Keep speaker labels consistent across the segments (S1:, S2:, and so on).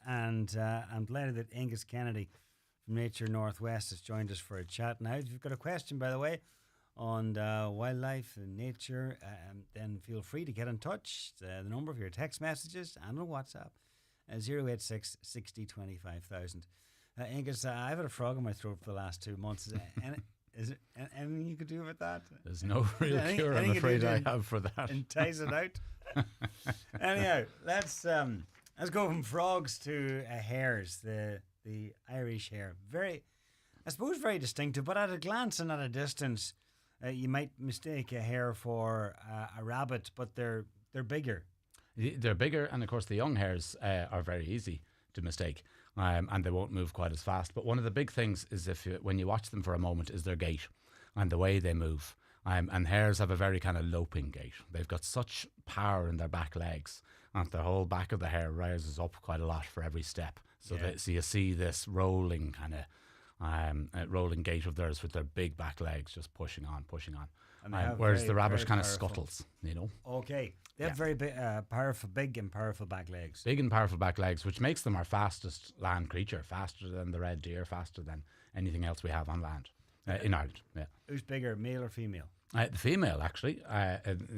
S1: And I'm delighted that Aengus Kennedy from Nature Northwest has joined us for a chat. Now, if you've got a question, by the way, on wildlife and nature, then feel free to get in touch. The number of your text messages and on WhatsApp, 086 60 25,000. Aengus, I've had a frog in my throat for the last 2 months. Is there anything you could do about that?
S2: There's no real cure, I'm afraid I have for that.
S1: Entice it out. Anyhow, let's go from frogs to hares. The Irish hare, I suppose very distinctive, but at a glance and at a distance, you might mistake a hare for a rabbit, but they're bigger.
S2: They're bigger, and of course the young hares are very easy to mistake, and they won't move quite as fast. But one of the big things is when you watch them for a moment is their gait and the way they move. And hares have a very kind of loping gait. They've got such power in their back legs, and the whole back of the hare rises up quite a lot for every step. So, so you see this rolling kind of rolling gait of theirs with their big back legs just pushing on. Whereas the rabbit kind of scuttles,
S1: Okay. They have very big, big and powerful back legs.
S2: Big and powerful back legs, which makes them our fastest land creature, faster than the red deer, faster than anything else we have on land in Ireland. Yeah.
S1: Who's bigger, male or female?
S2: The female, actually,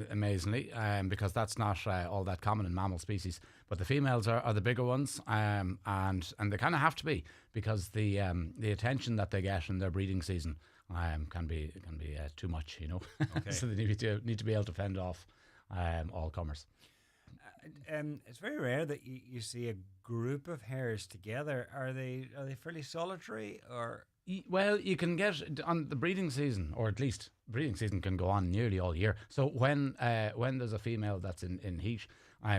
S2: amazingly, because that's not all that common in mammal species. But the females are the bigger ones, and they kind of have to be, because the attention that they get in their breeding season can be too much, Okay. So they need to be able to fend off all comers.
S1: It's very rare that you see a group of hares together. Are they fairly solitary or?
S2: Well, you can get on the breeding season, or at least breeding season can go on nearly all year. So when there's a female that's in heat,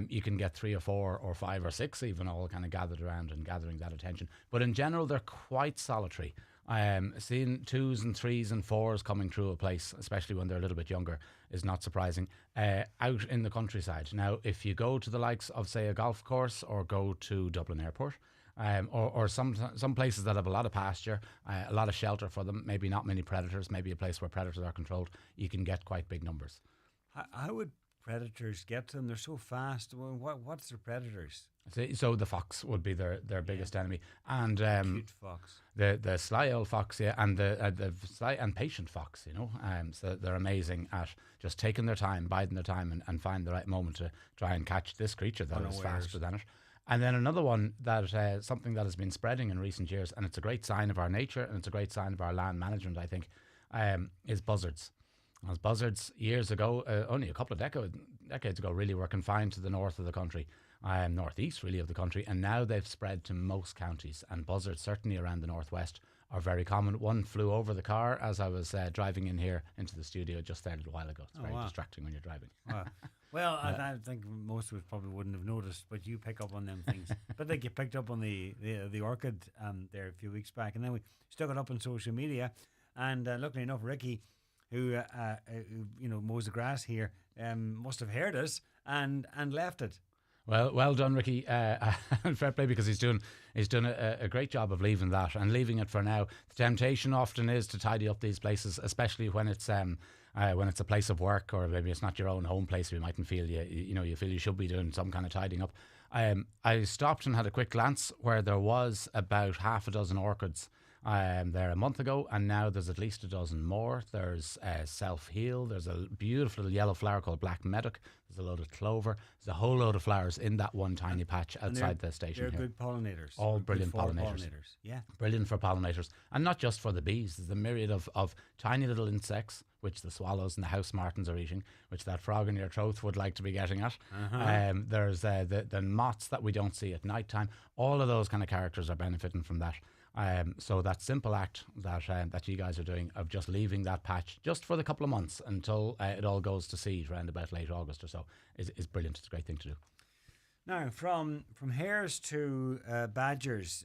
S2: you can get 3 or 4 or 5 or 6 even all kind of gathered around and gathering that attention. But in general, they're quite solitary. Seeing 2s and 3s and 4s coming through a place, especially when they're a little bit younger, is not surprising. Out in the countryside. Now, if you go to the likes of, say, a golf course or go to Dublin Airport, or some places that have a lot of pasture, a lot of shelter for them, maybe not many predators, maybe a place where predators are controlled, you can get quite big numbers.
S1: How would predators get to them? They're so fast. Well, what's their predators?
S2: So the fox would be their biggest enemy, and
S1: cute fox,
S2: the sly old fox, and the sly and patient fox, So they're amazing at just taking their time, biding their time, and find the right moment to try and catch this creature that is faster than it. And then another one that something that has been spreading in recent years, and it's a great sign of our nature and it's a great sign of our land management, I think, is buzzards. As buzzards years ago, only a couple of decades ago, really were confined to the north of the country, northeast really of the country, and now they've spread to most counties. And buzzards, certainly around the northwest, are very common. One flew over the car as I was driving in here into the studio just there a little while ago. It's very distracting when you're driving.
S1: Wow. Well, I think most of us probably wouldn't have noticed, but you pick up on them things. But like you picked up on the orchid there a few weeks back, and then we stuck it up on social media. And luckily enough, Ricky, who mows the grass here, must have heard us and left it.
S2: Well done, Ricky. Fair play, because he's done a great job of leaving that and leaving it for now. The temptation often is to tidy up these places, especially when it's a place of work, or maybe it's not your own home place. You mightn't feel you feel you should be doing some kind of tidying up. I stopped and had a quick glance where there was about half a dozen orchids there a month ago, and now there's at least a dozen more. There's self-heal. There's a beautiful little yellow flower called black medoc. There's a load of clover. There's a whole load of flowers in that one tiny patch outside the station.
S1: They're
S2: here.
S1: Good pollinators.
S2: All brilliant pollinators.
S1: Yeah,
S2: brilliant for pollinators, and not just for the bees. There's a myriad of tiny little insects, which the swallows and the house martins are eating, which that frog in your throat would like to be getting at. There's the moths that we don't see at night time. All of those kind of characters are benefiting from that. So that simple act that you guys are doing of just leaving that patch just for the couple of months until it all goes to seed around about late August or so is brilliant. It's a great thing to do.
S1: Now, from hares to badgers,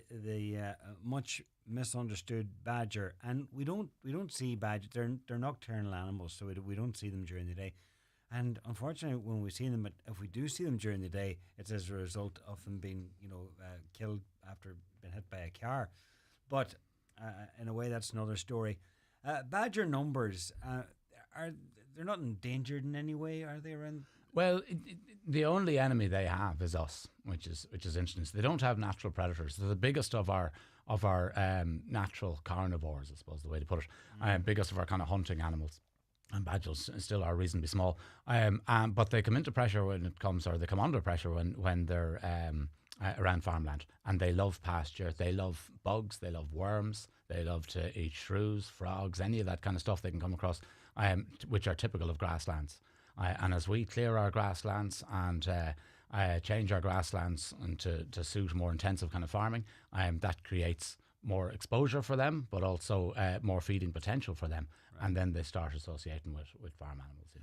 S1: the much misunderstood badger, and we don't see badgers. They're nocturnal animals, so we don't see them during the day. And unfortunately, when we see them, if we do see them during the day, it's as a result of them being, killed after being hit by a car. But in a way, that's another story. Badger numbers they're not endangered in any way, are they? Around
S2: Well, the only enemy they have is us, which is interesting. So they don't have natural predators. They're the biggest of our natural carnivores, I suppose the way to put it. Biggest of our kind of hunting animals. And badgers still are reasonably small, but they come into pressure when it comes, or they come under pressure when they're around farmland. And they love pasture. They love bugs. They love worms. They love to eat shrews, frogs, any of that kind of stuff they can come across, which are typical of grasslands. And as we clear our grasslands and change our grasslands and to suit more intensive kind of farming, that creates more exposure for them, but also more feeding potential for them. Right. And then they start associating with farm animals. You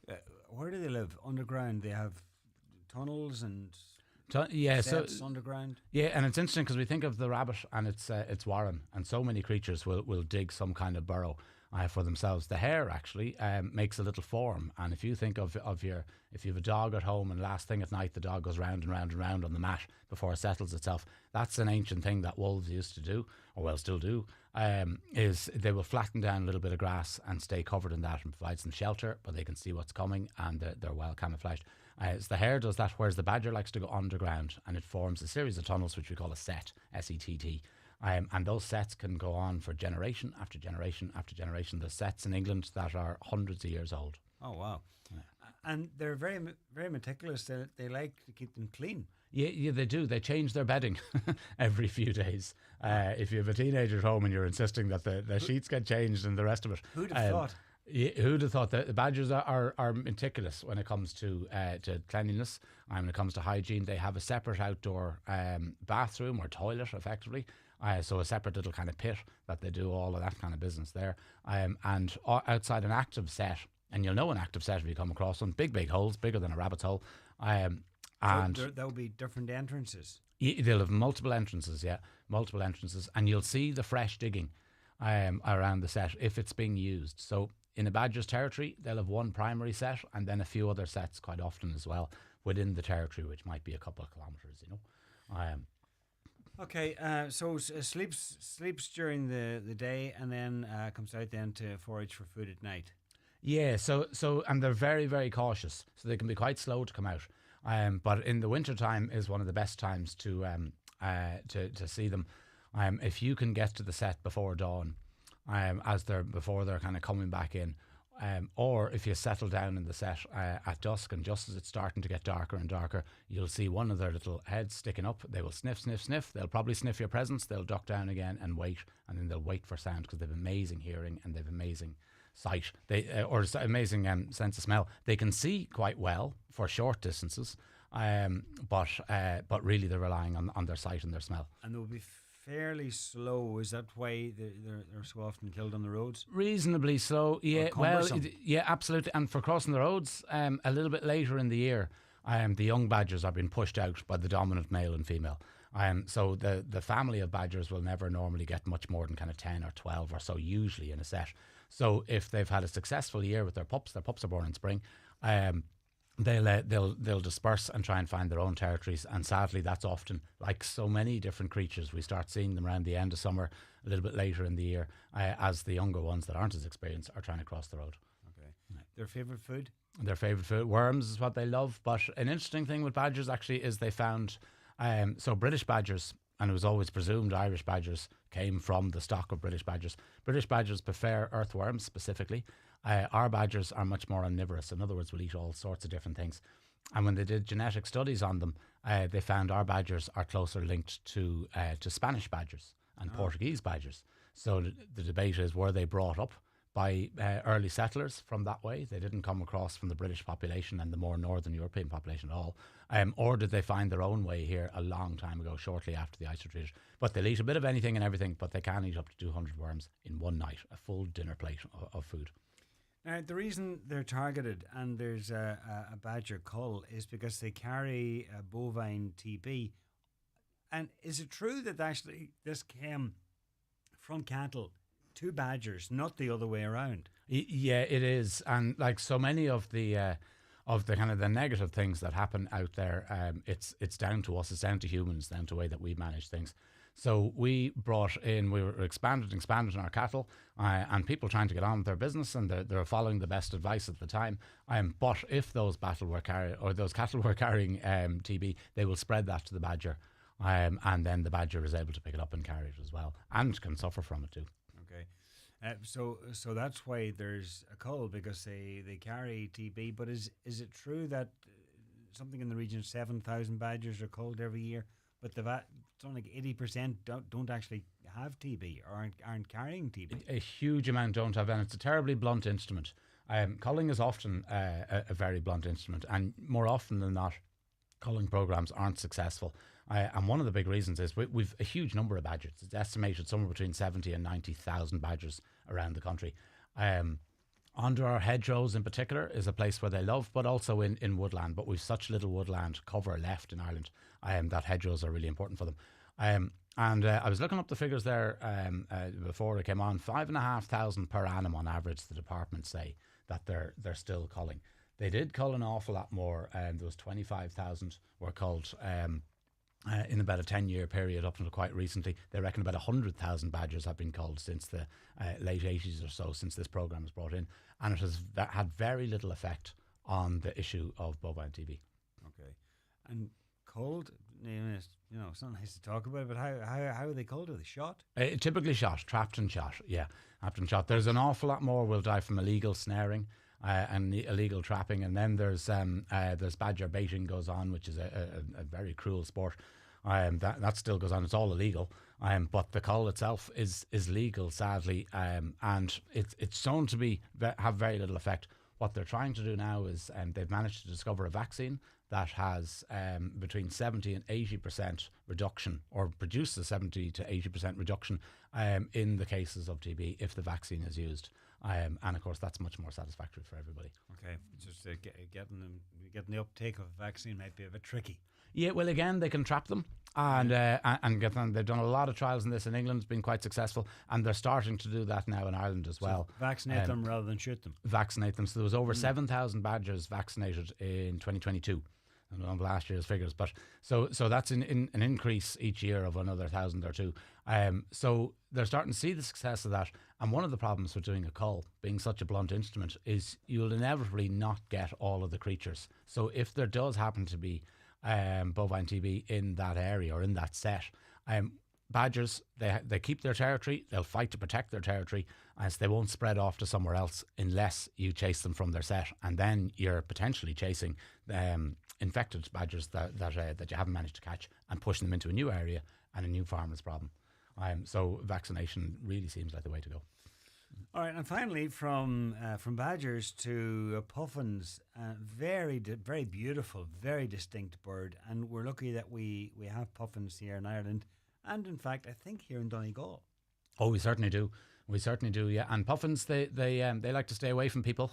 S2: know,
S1: where do they live? Underground? They have tunnels and
S2: steps
S1: underground.
S2: Yeah, and it's interesting because we think of the rabbit and its warren, and so many creatures will dig some kind of burrow for themselves. The hare actually makes a little form, and if you think of if you have a dog at home and last thing at night the dog goes round and round and round on the mat before it settles itself, that's an ancient thing that wolves used to do, or well still do, is they will flatten down a little bit of grass and stay covered in that, and provides them shelter, but they can see what's coming and they're well camouflaged. So the hare does that, whereas the badger likes to go underground, and it forms a series of tunnels which we call a set, S-E-T-T. And those sets can go on for generation after generation after generation. There's sets in England that are hundreds of years old.
S1: Oh, wow. Yeah. And they're very, very meticulous. They like to keep them clean.
S2: Yeah, they do. They change their bedding every few days. If you have a teenager at home and you're insisting that the sheets get changed and the rest of it.
S1: Who'd have thought?
S2: Who'd have thought that the badgers are meticulous when it comes to cleanliness and when it comes to hygiene. They have a separate outdoor bathroom or toilet, effectively. So a separate little kind of pit that they do all of that kind of business there. And outside an active set, and you'll know an active set if you come across one, big holes, bigger than a rabbit's hole. And
S1: so there will be different entrances.
S2: They'll have multiple entrances, and you'll see the fresh digging around the set if it's being used. So in a badger's territory, they'll have one primary set and then a few other sets quite often as well within the territory, which might be a couple of kilometres, you know.
S1: Okay, so sleeps during the day and then comes out then to forage for food at night.
S2: Yeah, so and they're very, very cautious, so they can be quite slow to come out. But in the winter time is one of the best times to see them. If you can get to the set before dawn, before they're kind of coming back in, or if you settle down in the set at dusk, and just as it's starting to get darker and darker, you'll see one of their little heads sticking up. They will sniff. They'll probably sniff your presence. They'll duck down again and wait, and then they'll wait for sound because they've amazing hearing and they've amazing sight. Or amazing sense of smell. They can see quite well for short distances, but really they're relying on their sight and their smell.
S1: And they'll be fairly slow. Is that why they're so often killed on the roads?
S2: Reasonably slow, yeah. Well, yeah, absolutely. And for crossing the roads, a little bit later in the year, the young badgers are being pushed out by the dominant male and female. So the family of badgers will never normally get much more than kind of 10 or 12 or so, usually in a set. So if they've had a successful year with their pups are born in spring, they'll disperse and try and find their own territories. And sadly, that's often, like so many different creatures, we start seeing them around the end of summer, a little bit later in the year, as the younger ones that aren't as experienced are trying to cross the road.
S1: Okay. Their favourite food?
S2: Their favourite food, worms is what they love. But an interesting thing with badgers actually is they found, so British badgers, and it was always presumed Irish badgers came from the stock of British badgers. British badgers prefer earthworms specifically. Our badgers are much more omnivorous. In other words, will eat all sorts of different things. And when they did genetic studies on them, they found our badgers are closer linked to Spanish badgers and Portuguese badgers. So the debate is, were they brought up by early settlers from that way? They didn't come across from the British population and the more northern European population at all. Or did they find their own way here a long time ago, shortly after the ice retreat? But they'll eat a bit of anything and everything, but they can eat up to 200 worms in one night, a full dinner plate of food.
S1: Now, the reason they're targeted and there's a badger cull is because they carry a bovine TB. And is it true that actually this came from cattle to badgers, not the other way around?
S2: Yeah, it is. And like so many of the of the kind of the negative things that happen out there, it's down to us. It's down to humans, down to the way that we manage things. So we were expanding our cattle, and people trying to get on with their business, and they're following the best advice at the time. But if those cattle were carrying TB, they will spread that to the badger, and then the badger is able to pick it up and carry it as well, and can suffer from it too.
S1: Okay, so that's why there's a cull, because they carry TB. But is it true that something in the region of 7,000 badgers are culled every year? But something like 80% don't actually have TB or aren't carrying TB.
S2: A huge amount don't have, and it's a terribly blunt instrument. Culling is often a very blunt instrument, and more often than not, culling programs aren't successful. And one of the big reasons is we've a huge number of badgers. It's estimated somewhere between 70 and 90,000 badgers around the country. Under our hedgerows in particular is a place where they love, but also in woodland. But we've such little woodland cover left in Ireland that hedgerows are really important for them. I was looking up the figures there before I came on. 5,500 per annum on average, the departments say that they're still culling. They did cull an awful lot more. There was 25,000 were culled in about a 10-year period up until quite recently. They reckon about 100,000 badgers have been culled since the late 80s or so, since this programme was brought in. And it has had very little effect on the issue of bovine TB.
S1: Okay. And culled, it's not nice to talk about it, but how are they culled? Are they shot?
S2: Typically shot, trapped and shot, yeah. Trapped and shot. There's an awful lot more will die from illegal snaring and illegal trapping, and then there's badger baiting goes on, which is a very cruel sport. That still goes on. It's all illegal, but the cull itself is legal, sadly, and it's shown to have very little effect. What they're trying to do now is they've managed to discover a vaccine that has between 70 and 80% reduction, or produces a 70 to 80% reduction in the cases of TB if the vaccine is used. And of course, that's much more satisfactory for everybody.
S1: Okay, just getting the uptake of a vaccine might be a bit tricky.
S2: Yeah, well, again, they can trap them and get them. They've done a lot of trials in this in England. It's been quite successful, and they're starting to do that now in Ireland as well.
S1: So vaccinate them rather than shoot them.
S2: Vaccinate them. So there was over 7,000 badgers vaccinated in 2022. I don't know last year's figures, but so that's an increase each year of another 1,000 or two. So they're starting to see the success of that. And one of the problems with doing a cull, being such a blunt instrument, is you'll inevitably not get all of the creatures. So if there does happen to be bovine TB in that area or in that set, badgers, they keep their territory. They'll fight to protect their territory, as they won't spread off to somewhere else unless you chase them from their set, and then you're potentially chasing infected badgers that you haven't managed to catch and pushing them into a new area and a new farmer's problem. So vaccination really seems like the way to go.
S1: All right, and finally, from badgers to puffins, very beautiful, very distinct bird, and we're lucky that we have puffins here in Ireland, and in fact, I think here in Donegal.
S2: Oh, we certainly do. We certainly do, yeah. And puffins, they like to stay away from people.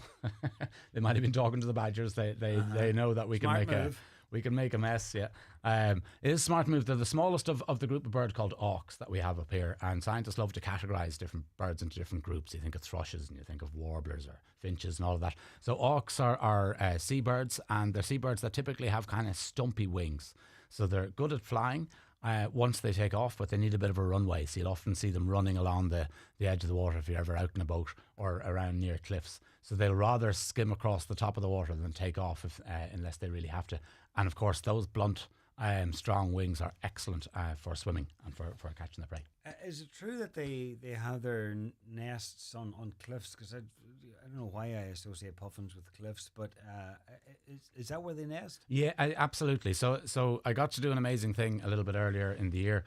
S2: They might have been talking to the badgers. They know that we
S1: Smart
S2: can
S1: move.
S2: we can make a mess, yeah. It is a smart move. They're the smallest of the group of birds called auks that we have up here, and scientists love to categorise different birds into different groups. You think of thrushes and you think of warblers or finches and all of that. So auks are seabirds, and they're seabirds that typically have kind of stumpy wings. So they're good at flying once they take off, but they need a bit of a runway. So you'll often see them running along the edge of the water if you're ever out in a boat or around near cliffs. So they'll rather skim across the top of the water than take off unless they really have to. And of course, those blunt, strong wings are excellent for swimming and for catching the prey.
S1: Is it true that they have their nests on cliffs? Because I don't know why I associate puffins with cliffs, but is that where they nest?
S2: Yeah, absolutely. So I got to do an amazing thing a little bit earlier in the year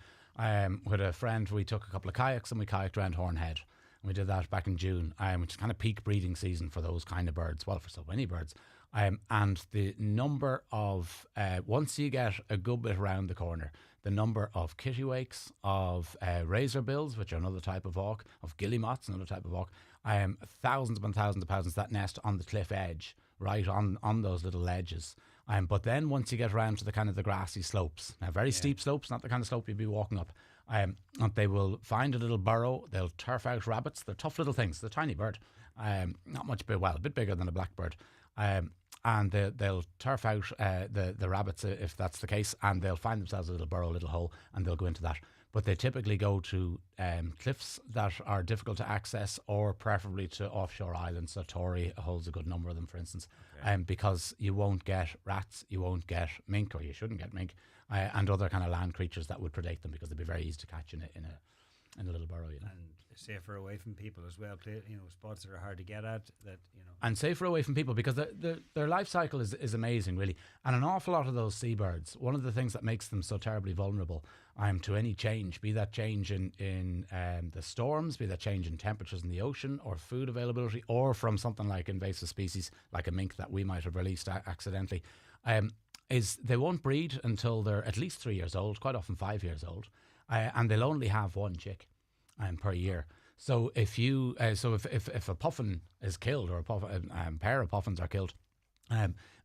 S2: with a friend. We took a couple of kayaks and we kayaked around Hornhead. We did that back in June, which is kind of peak breeding season for those kind of birds. Well, for so many birds. And the number of, once you get a good bit around the corner, the number of kittiwakes, of razorbills, which are another type of auk, of guillemots, another type of auk, thousands upon thousands of thousands that nest on the cliff edge, right on those little ledges. But then once you get around to the kind of the grassy slopes, now very steep slopes, not the kind of slope you'd be walking up, and they will find a little burrow, they'll turf out rabbits. They're tough little things, they're a tiny bird, not much big, well, a bit bigger than a blackbird. and they'll turf out the rabbits if that's the case, and they'll find themselves a little burrow, a little hole, and they'll go into that. But they typically go to cliffs that are difficult to access, or preferably to offshore islands. So Tory holds a good number of them, for instance, because you won't get rats, you won't get mink, or you shouldn't get mink, and other kind of land creatures that would predate them, because they'd be very easy to catch in a little burrow, you know.
S1: And safer away from people as well. Spots that are hard to get at.
S2: And safer away from people, because their life cycle is amazing, really. And an awful lot of those seabirds, one of the things that makes them so terribly vulnerable to any change, be that change in the storms, be that change in temperatures in the ocean, or food availability, or from something like invasive species like a mink that we might have released accidentally, is they won't breed until they're at least 3 years old, quite often 5 years old, and they'll only have one chick per year. So if a puffin is killed, or a pair of puffins are killed,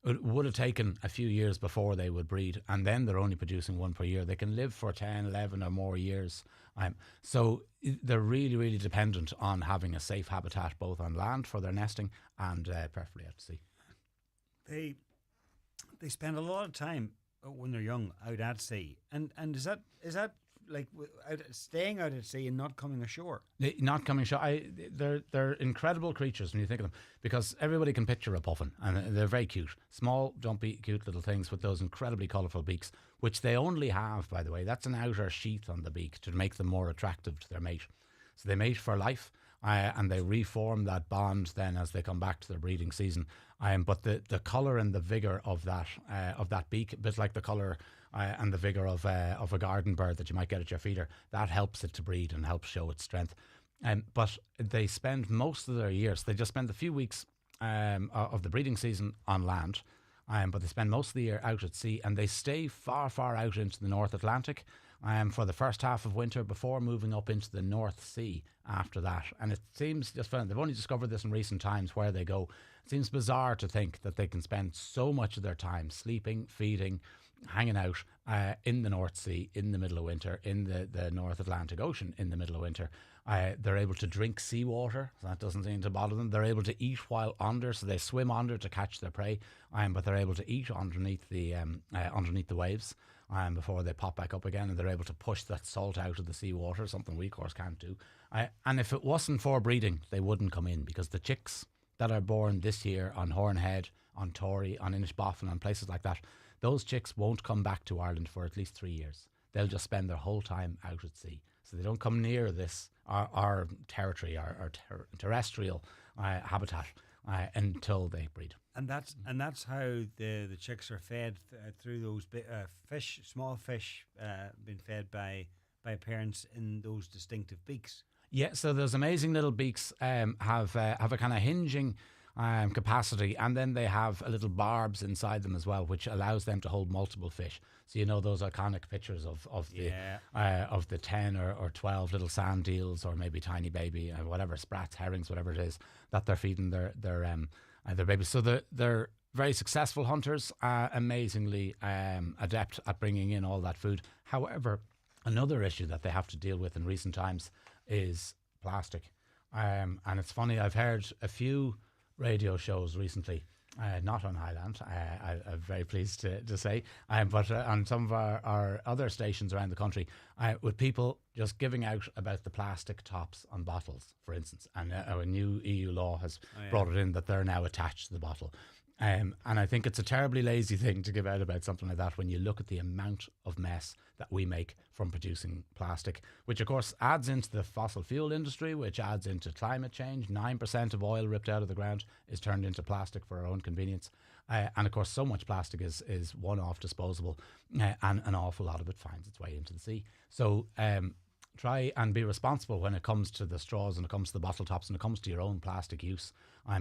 S2: it would have taken a few years before they would breed, and then they're only producing one per year. They can live for 10, 11 or more years. So they're really, really dependent on having a safe habitat, both on land for their nesting and preferably at sea.
S1: They spend a lot of time when they're young out at sea, and is that like staying out at sea and not coming ashore?
S2: Not coming ashore. They're incredible creatures when you think of them, because everybody can picture a puffin, and they're very cute, small, dumpy, cute little things with those incredibly colourful beaks, which they only have, by the way. That's an outer sheath on the beak to make them more attractive to their mate. So they mate for life, and they reform that bond then as they come back to their breeding season. But the colour and the vigour of that beak, a bit like the colour and the vigour of a garden bird that you might get at your feeder, that helps it to breed and helps show its strength. But they spend most of their years, they just spend a few weeks of the breeding season on land, but they spend most of the year out at sea, and they stay far, far out into the North Atlantic for the first half of winter before moving up into the North Sea after that. And it seems just fun. They've only discovered this in recent times where they go. It seems bizarre to think that they can spend so much of their time sleeping, feeding, hanging out in the North Sea in the middle of winter, in the North Atlantic Ocean in the middle of winter. They're able to drink seawater, so that doesn't seem to bother them. They're able to eat while under, so they swim under to catch their prey, but they're able to eat underneath the waves before they pop back up again, and they're able to push that salt out of the seawater, something we, of course, can't do. And if it wasn't for breeding, they wouldn't come in, because the chicks that are born this year on Hornhead, on Tory, on Inishboffin, on places like that, those chicks won't come back to Ireland for at least 3 years. They'll just spend their whole time out at sea. So they don't come near this, our territory, our terrestrial habitat until they breed.
S1: And that's how the chicks are fed through those small fish being fed by parents in those distinctive beaks.
S2: Yeah, so those amazing little beaks have a kind of hinging capacity, and then they have a little barbs inside them as well, which allows them to hold multiple fish. So you know those iconic pictures of the 10 or 12 little sand eels, or maybe tiny baby whatever, sprats, herrings, whatever it is that they're feeding their babies. So they're very successful hunters, amazingly adept at bringing in all that food. However, another issue that they have to deal with in recent times is plastic. And it's funny, I've heard a few radio shows recently, not on Highland, I'm very pleased to say, but on some of our other stations around the country, with people just giving out about the plastic tops on bottles, for instance. And a new EU law has brought it in that they're now attached to the bottle. And I think it's a terribly lazy thing to give out about something like that when you look at the amount of mess that we make from producing plastic, which of course adds into the fossil fuel industry, which adds into climate change. 9% of oil ripped out of the ground is turned into plastic for our own convenience. And of course, so much plastic is one-off disposable, and an awful lot of it finds its way into the sea. So try and be responsible when it comes to the straws, and it comes to the bottle tops, and it comes to your own plastic use.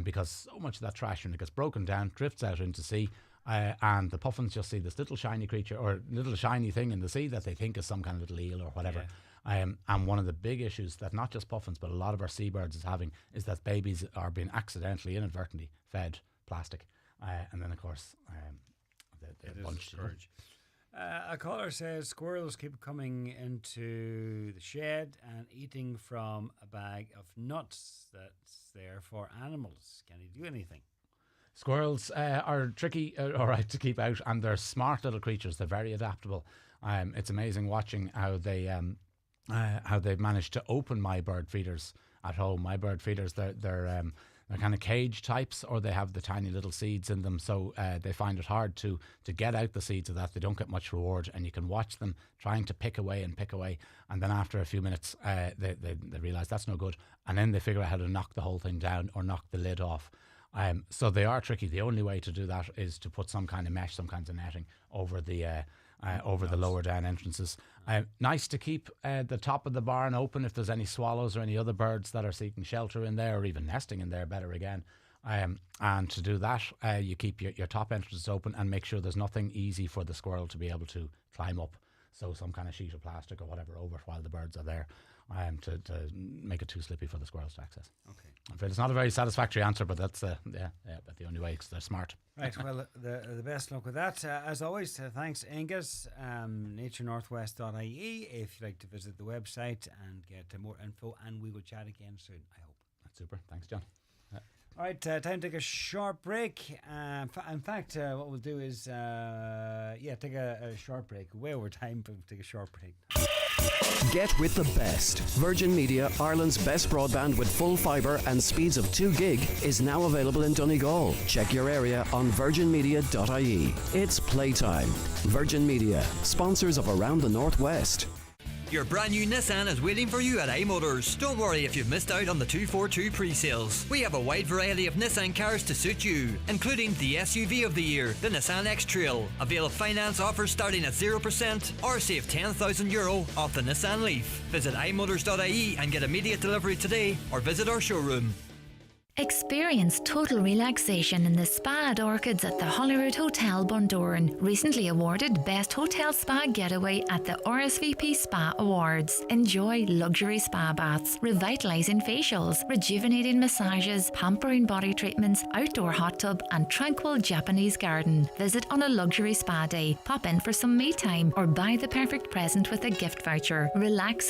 S2: Because so much of that trash, when it gets broken down, drifts out into sea, and the puffins just see this little shiny creature or little shiny thing in the sea that they think is some kind of little eel or whatever. Yeah. And one of the big issues that not just puffins but a lot of our seabirds is having is that babies are being accidentally, inadvertently fed plastic, and then of course they're bunched.
S1: A caller says squirrels keep coming into the shed and eating from a bag of nuts that's there for animals. Can he do anything?
S2: Squirrels are tricky, all right, to keep out, and they're smart little creatures. They're very adaptable. It's amazing watching how they've managed to open my bird feeders at home. My bird feeders, they're kind of cage types, or they have the tiny little seeds in them, so they find it hard to get out the seeds of that. They don't get much reward, and you can watch them trying to pick away, and then after a few minutes they realise that's no good, and then they figure out how to knock the whole thing down or knock the lid off. So they are tricky. The only way to do that is to put some kind of mesh, some kinds of netting over the lower down entrances. Nice to keep the top of the barn open if there's any swallows or any other birds that are seeking shelter in there, or even nesting in there, better again. And to do that, you keep your top entrances open and make sure there's nothing easy for the squirrel to be able to climb up. So some kind of sheet of plastic or whatever over while the birds are there, to make it too slippy for the squirrels to access. Okay. I'm afraid it's not a very satisfactory answer, but that's but the only way, because they're smart.
S1: Right, well, the best luck with that. As always, thanks, Aengus. naturenorthwest.ie if you'd like to visit the website and get more info, and we will chat again soon, I hope.
S2: That's super. Thanks, John.
S1: All right, time to take a short break. In fact, what we'll do is, take a short break. Way over time, but we'll take a short break.
S3: Get with the best. Virgin Media, Ireland's best broadband with full fibre and speeds of 2 gig, is now available in Donegal. Check your area on virginmedia.ie. It's playtime. Virgin Media, sponsors of Around the Northwest.
S4: Your brand new Nissan is waiting for you at iMotors. Don't worry if you've missed out on the 242 pre-sales. We have a wide variety of Nissan cars to suit you, including the SUV of the year, the Nissan X-Trail. Avail of finance offers starting at 0% or save €10,000 off the Nissan Leaf. Visit imotors.ie and get immediate delivery today, or visit our showroom.
S5: Experience total relaxation in the Spa at Orchids at the Holyrood Hotel, Bundoran. Recently awarded Best Hotel Spa Getaway at the RSVP Spa Awards. Enjoy luxury spa baths, revitalising facials, rejuvenating massages, pampering body treatments, outdoor hot tub and tranquil Japanese garden. Visit on a luxury spa day, pop in for some me time, or buy the perfect present with a gift voucher. Relax